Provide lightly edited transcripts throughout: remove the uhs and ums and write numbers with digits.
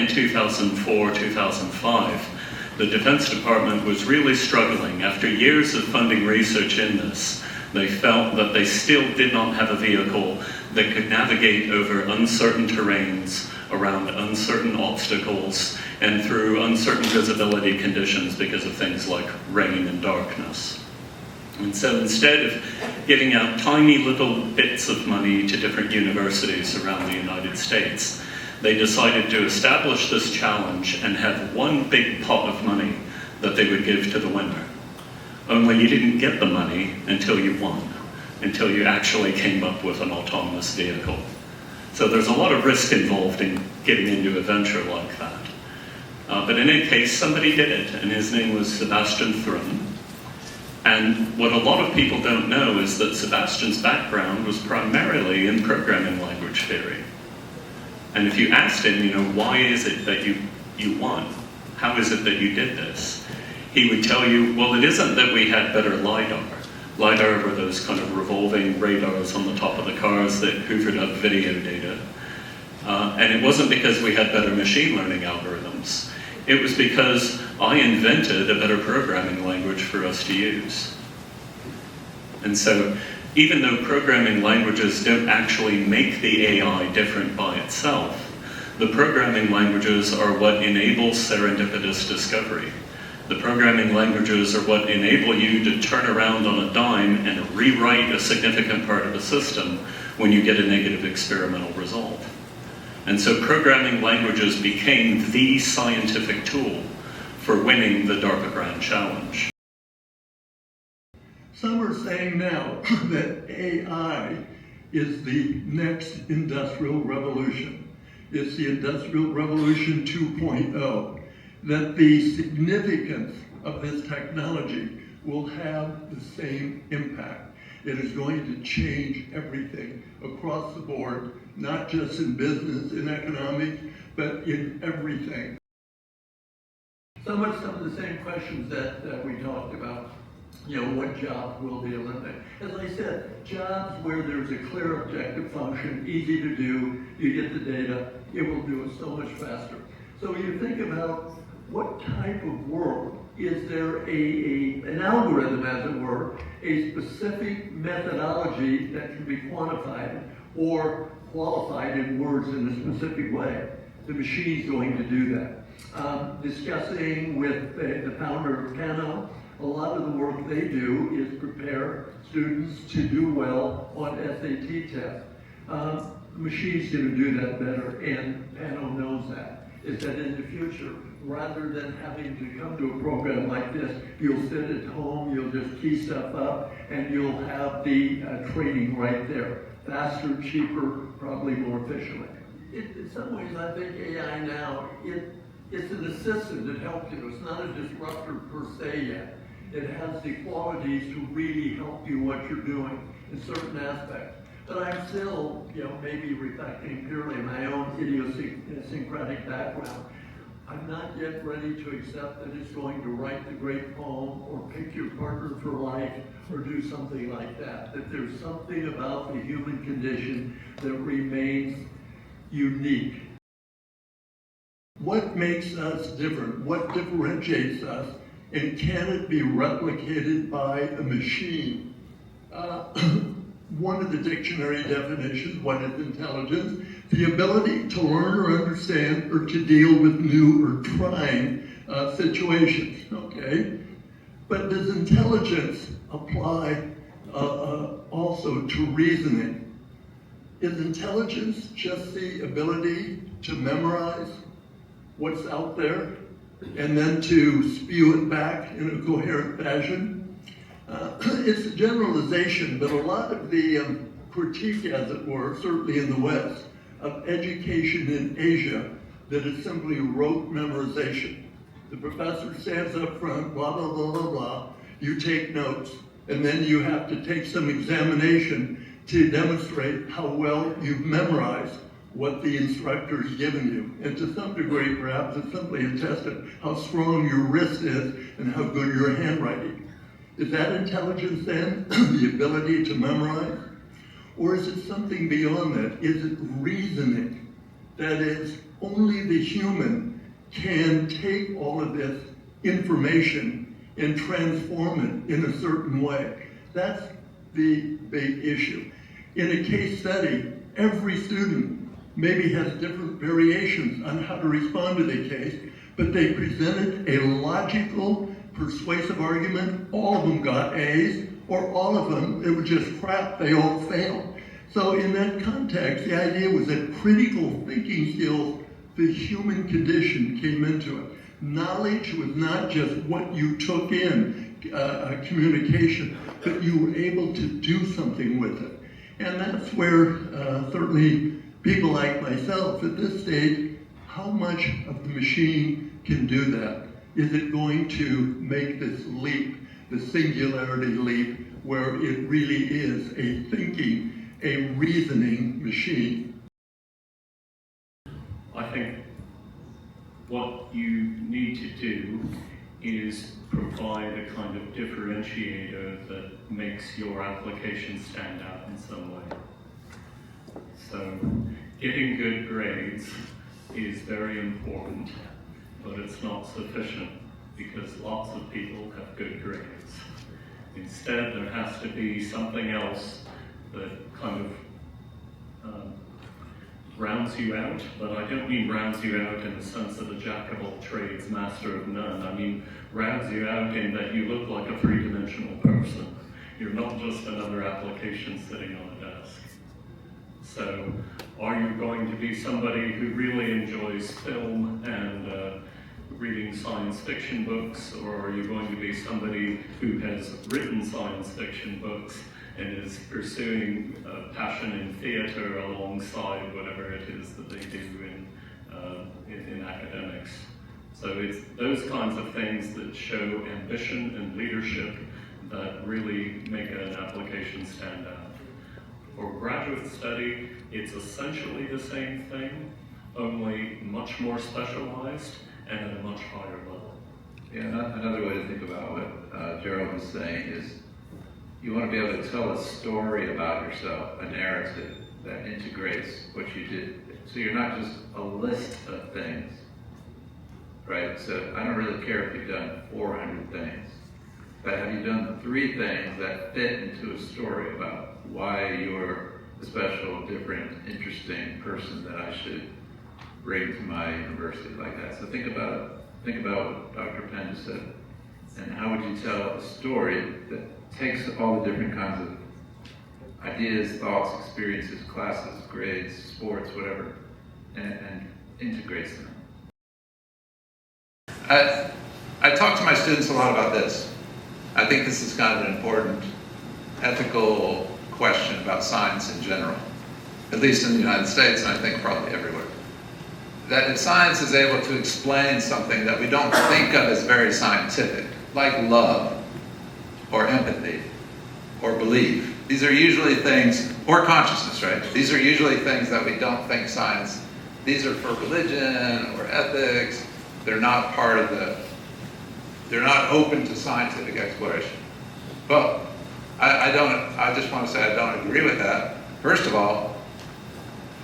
in 2004, 2005, the Defense Department was really struggling. After years of funding research in this, they felt that they still did not have a vehicle that could navigate over uncertain terrains, around uncertain obstacles, and through uncertain visibility conditions because of things like rain and darkness. And so instead of giving out tiny little bits of money to different universities around the United States, they decided to establish this challenge and have one big pot of money that they would give to the winner. Only you didn't get the money until you won, until you actually came up with an autonomous vehicle. So there's a lot of risk involved in getting into a venture like that. But in any case, somebody did it, and his name was Sebastian Thrun. And what a lot of people don't know is that Sebastian's background was primarily in programming language theory. And if you asked him, why is it that you won? How is it that you did this? He would tell you, well, it isn't that we had better LiDAR. LiDAR were those kind of revolving radars on the top of the cars that hoovered up video data. And it wasn't because we had better machine learning algorithms. It was because I invented a better programming language for us to use. And so even though programming languages don't actually make the AI different by itself, the programming languages are what enable serendipitous discovery. The programming languages are what enable you to turn around on a dime and rewrite a significant part of a system when you get a negative experimental result. And so programming languages became the scientific tool for winning the DARPA Grand Challenge. Some are saying now that AI is the next industrial revolution. It's the Industrial Revolution 2.0, that the significance of this technology will have the same impact. It is going to change everything across the board, not just in business, in economics, but in everything. Some of the same questions that we talked about. What jobs will be eliminated? As I said, jobs where there's a clear objective function, easy to do, you get the data, it will do it so much faster. So you think about what type of work, is there an algorithm, as it were, a specific methodology that can be quantified or qualified in words in a specific way? The machine's going to do that. Discussing with the founder of Pano, a lot of the work they do is prepare students to do well on SAT tests. The machine's going to do that better, and Pano knows that. Is that in the future, rather than having to come to a program like this, you'll sit at home, you'll just key stuff up, and you'll have the training right there. Faster, cheaper, probably more efficiently. In some ways, I think AI now, it's an assistant that helps you. It's not a disruptor per se yet. It has the qualities to really help you what you're doing in certain aspects. But I'm still, maybe reflecting purely my own idiosyncratic background. I'm not yet ready to accept that it's going to write the great poem or pick your partner for life or do something like that. That there's something about the human condition that remains unique. What makes us different? What differentiates us? And can it be replicated by a machine? One of the dictionary definitions, what is intelligence? The ability to learn or understand or to deal with new or trying situations, okay? But does intelligence apply also to reasoning? Is intelligence just the ability to memorize what's out there and then to spew it back in a coherent fashion? It's a generalization, but a lot of the critique, as it were, certainly in the West, of education in Asia, that is simply rote memorization. The professor stands up front, blah, blah, blah, blah, blah. You take notes, and then you have to take some examination to demonstrate how well you've memorized what the instructor has given you. And to some degree, perhaps, it's simply a test of how strong your wrist is and how good your handwriting. Is that intelligence then, the ability to memorize? Or is it something beyond that? Is it reasoning? That is, only the human can take all of this information and transform it in a certain way. That's the big issue. In a case study, every student maybe has different variations on how to respond to the case, but they presented a logical, persuasive argument. All of them got A's, or all of them, it was just crap, they all failed. So in that context, the idea was that critical thinking skills, the human condition came into it. Knowledge was not just what you took in, communication, but you were able to do something with it. And that's where certainly people like myself at this stage, how much of the machine can do that? Is it going to make this leap, the singularity leap, where it really is a thinking, a reasoning machine? I think what you need to do is provide a kind of differentiator that makes your application stand out in some way. So getting good grades is very important, but it's not sufficient because lots of people have good grades. Instead, there has to be something else that kind of rounds you out, but I don't mean rounds you out in the sense of a jack of all trades, master of none. I mean rounds you out in that you look like a three-dimensional person. You're not just another application sitting on a desk. So are you going to be somebody who really enjoys film and reading science fiction books, or are you going to be somebody who has written science fiction books and is pursuing a passion in theater alongside whatever it is that they do in academics? So it's those kinds of things that show ambition and leadership that really make an application stand out. For graduate study, it's essentially the same thing, only much more specialized and at a much higher level. Yeah, another way to think about what Gerald was saying is you want to be able to tell a story about yourself, a narrative that integrates what you did. So you're not just a list of things, right? So I don't really care if you've done 400 things, but have you done 3 things that fit into a story about why you're a special, different, interesting person that I should bring to my university like that. So think about what Dr. Penn just said, and how would you tell a story that takes all the different kinds of ideas, thoughts, experiences, classes, grades, sports, whatever, and integrates them. I talk to my students a lot about this. I think this is kind of an important ethical question about science in general, at least in the United States, and I think probably everywhere. That if science is able to explain something that we don't think of as very scientific, like love, or empathy, or belief. These are usually things, or consciousness, right? These are usually things that we don't think science. These are for religion or ethics. They're not part of they're not open to scientific exploration. But I just want to say I don't agree with that. First of all,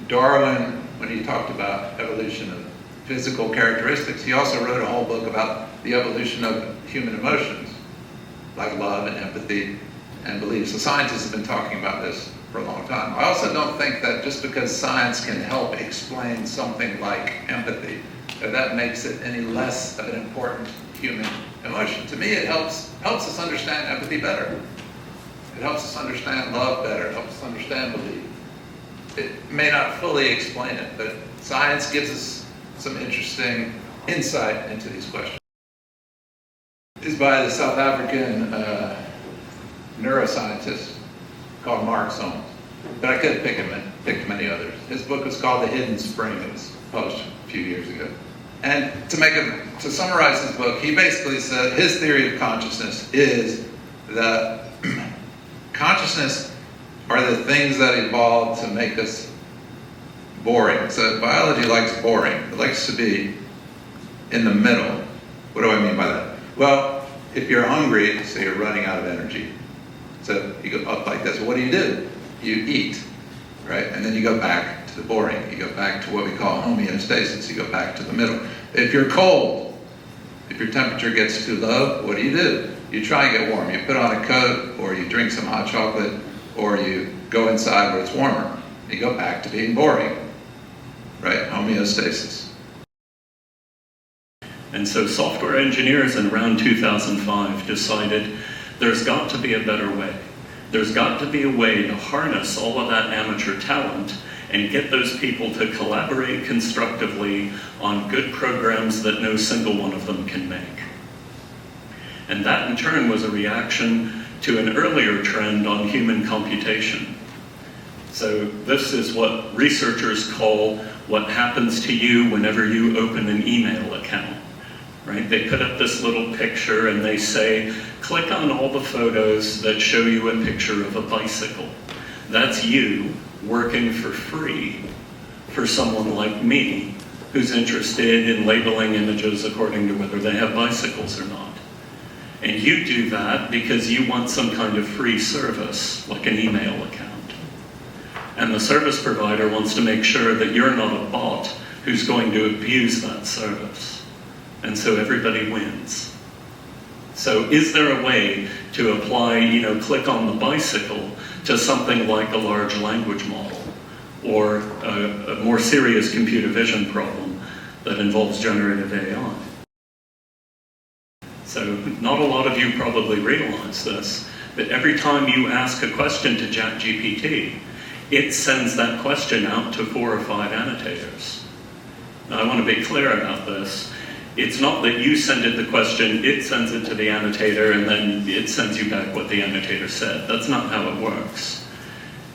Darwin, when he talked about evolution of physical characteristics, he also wrote a whole book about the evolution of human emotions, like love and empathy and belief. So scientists have been talking about this for a long time. I also don't think that just because science can help explain something like empathy, that makes it any less of an important human emotion. To me, it helps us understand empathy better. It helps us understand love better. It helps us understand belief. It may not fully explain it, but science gives us some interesting insight into these questions. This is by the South African neuroscientist called Mark Soames, but I could have picked many others. His book was called The Hidden Spring. It was published a few years ago. And to summarize his book, he basically said his theory of consciousness is that consciousness are the things that evolved to make us boring. So biology likes boring. It likes to be in the middle. What do I mean by that? Well, if you're hungry, so you're running out of energy. So you go up like this. What do? You eat, right? And then you go back to the boring. You go back to what we call homeostasis. You go back to the middle. If you're cold, if your temperature gets too low, what do? You try and get warm. You put on a coat, or you drink some hot chocolate, or you go inside where it's warmer. You go back to being boring, right? Homeostasis. And so software engineers in around 2005 decided there's got to be a better way. There's got to be a way to harness all of that amateur talent and get those people to collaborate constructively on good programs that no single one of them can make. And that in turn was a reaction to an earlier trend on human computation. So this is what researchers call what happens to you whenever you open an email account. Right? They put up this little picture and they say, click on all the photos that show you a picture of a bicycle. That's you working for free for someone like me who's interested in labeling images according to whether they have bicycles or not. And you do that because you want some kind of free service, like an email account. And the service provider wants to make sure that you're not a bot who's going to abuse that service. And so everybody wins. So is there a way to apply, click on the bicycle to something like a large language model or a more serious computer vision problem that involves generative AI? So not a lot of you probably realize this, but every time you ask a question to ChatGPT, it sends that question out to 4 or 5 annotators. Now I want to be clear about this. It's not that you send it the question, it sends it to the annotator, and then it sends you back what the annotator said. That's not how it works.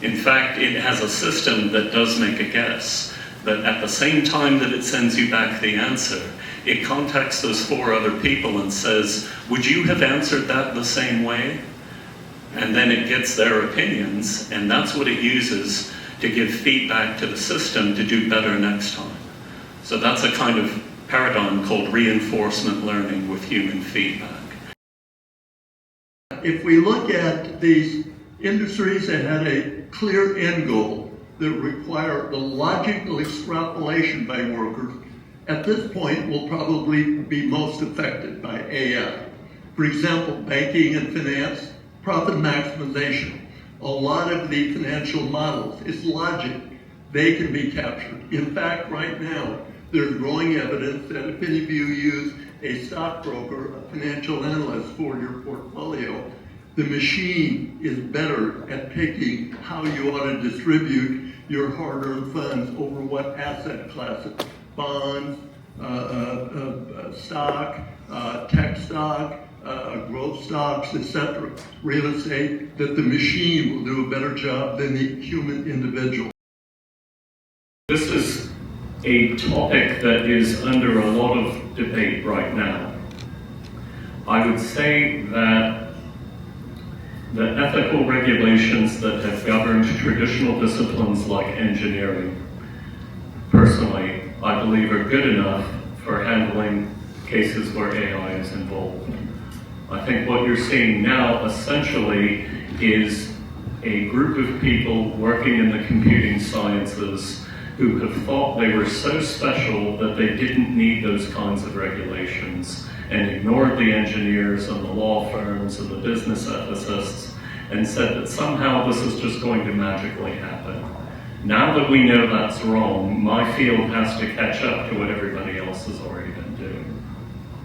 In fact, it has a system that does make a guess, but at the same time that it sends you back the answer, it contacts those 4 other people and says, would you have answered that the same way? And then it gets their opinions, and that's what it uses to give feedback to the system to do better next time. So that's a kind of paradigm called reinforcement learning with human feedback. If we look at these industries that had a clear end goal that require the logical extrapolation by workers, at this point will probably be most affected by AI. For example, banking and finance, profit maximization. A lot of the financial models, it's logic, they can be captured. In fact, right now, there's growing evidence that if any of you use a stockbroker, a financial analyst for your portfolio, the machine is better at picking how you ought to distribute your hard-earned funds over what asset classes, bonds, stock, tech stock, growth stocks, etc., real estate, that the machine will do a better job than the human individual. This is a topic that is under a lot of debate right now. I would say that the ethical regulations that have governed traditional disciplines like engineering, personally, I believe are good enough for handling cases where AI is involved. I think what you're seeing now essentially is a group of people working in the computing sciences who have thought they were so special that they didn't need those kinds of regulations and ignored the engineers and the law firms and the business ethicists and said that somehow this is just going to magically happen. Now that we know that's wrong, my field has to catch up to what everybody else has already been doing.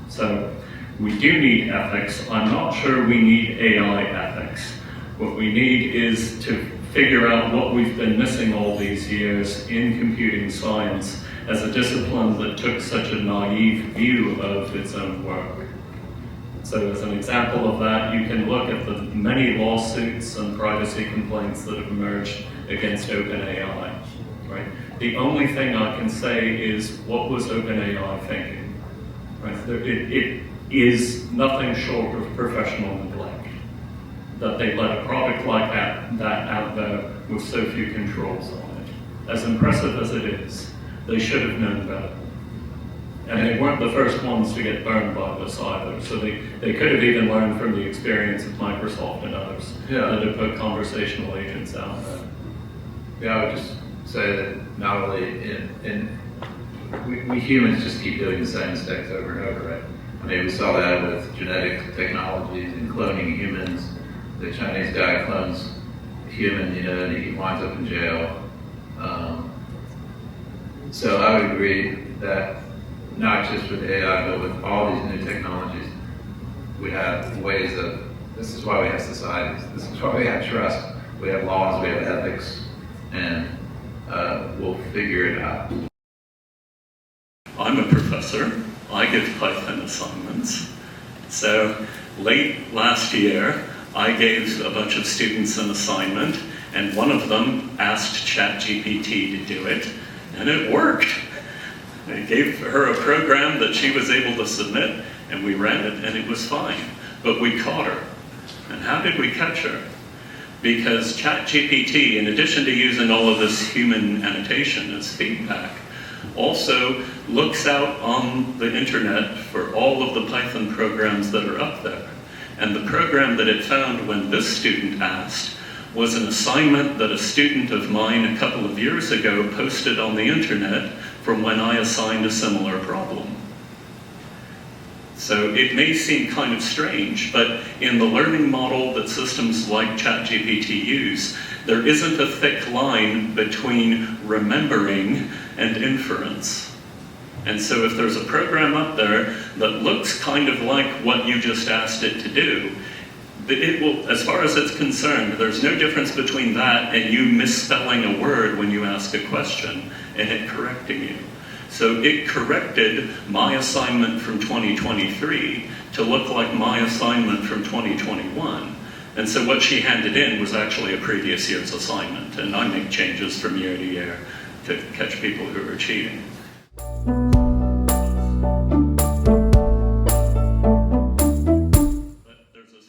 So we do need ethics. I'm not sure we need AI ethics. What we need is to figure out what we've been missing all these years in computing science as a discipline that took such a naive view of its own work. So as an example of that, you can look at the many lawsuits and privacy complaints that have emerged against OpenAI, right? The only thing I can say is, what was OpenAI thinking, right? It is nothing short of professional neglect, that they let a product like that out there with so few controls on it. As impressive as it is, they should have known better. And they weren't the first ones to get burned by this either, so they could have even learned from the experience of Microsoft and others that have put conversational agents out there. Yeah, I would just say that not only we humans just keep doing the same mistakes over and over, right? I mean, we saw that with genetic technologies and cloning humans. The Chinese guy clones a human, and he winds up in jail. So I would agree that not just with AI, but with all these new technologies, we have ways of, this is why we have societies, this is why we have trust, we have laws, we have ethics, and we'll figure it out. I'm a professor. I give Python assignments. So late last year, I gave a bunch of students an assignment, and one of them asked ChatGPT to do it, and it worked. I gave her a program that she was able to submit, and we ran it, and it was fine. But we caught her. And how did we catch her? Because ChatGPT, in addition to using all of this human annotation as feedback, also looks out on the internet for all of the Python programs that are up there. And the program that it found when this student asked was an assignment that a student of mine a couple of years ago posted on the internet from when I assigned a similar problem. So it may seem kind of strange, but in the learning model that systems like ChatGPT use, there isn't a thick line between remembering and inference. And so if there's a program up there that looks kind of like what you just asked it to do, it will, as far as it's concerned, there's no difference between that and you misspelling a word when you ask a question and it correcting you. So it corrected my assignment from 2023 to look like my assignment from 2021. And so what she handed in was actually a previous year's assignment, and I make changes from year to year to catch people who are cheating.